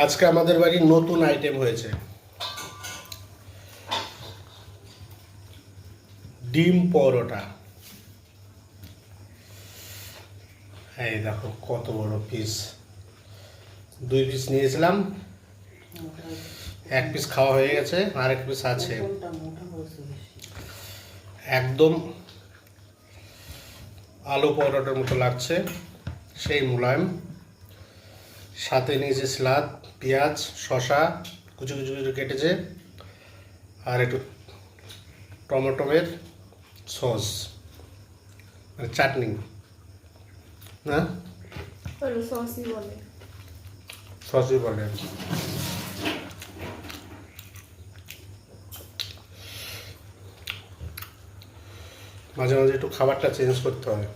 আজকে আমাদের বাড়ির নতুন আইটেম হয়েছে, ডিম পরোটা। এই দেখো কত বড় পিস, 2 পিস নিয়েছিলাম, 1 পিস খাওয়া হয়ে গেছে, আর 1 পিস আছে। একদম আলু পরোটার মতো লাগছে, সেই মুলায়ম। সাথে নিয়েছে সালাদ, পেঁয়াজ, শসা কুচি কুচি কুচি কেটেছে, আর একটু টমেটোর সস, মানে চাটনি না, সসই বলে। মাঝে মাঝে একটু খাবারটা চেঞ্জ করতে হয়।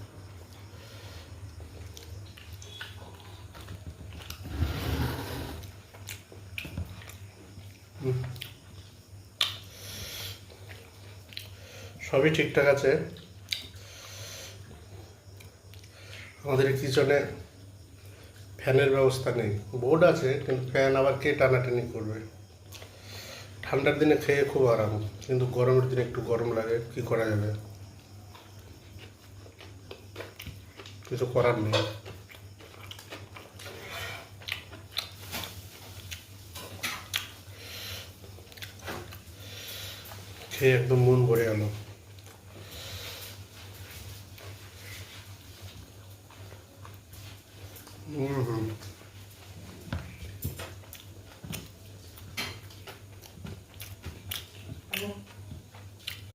সবই ঠিকঠাক আছে। আমাদের কিচেনে ফ্যানের ব্যবস্থা নেই, বোর্ড আছে কিন্তু ফ্যান আবার কে টানাটানি করবে। ঠান্ডার দিনে খেয়ে খুব আরাম, কিন্তু গরমের দিনে একটু গরম লাগে, কি করা যাবে, কিছু করার নেই। খেয়ে একদম মন ভরে গেল। হুম।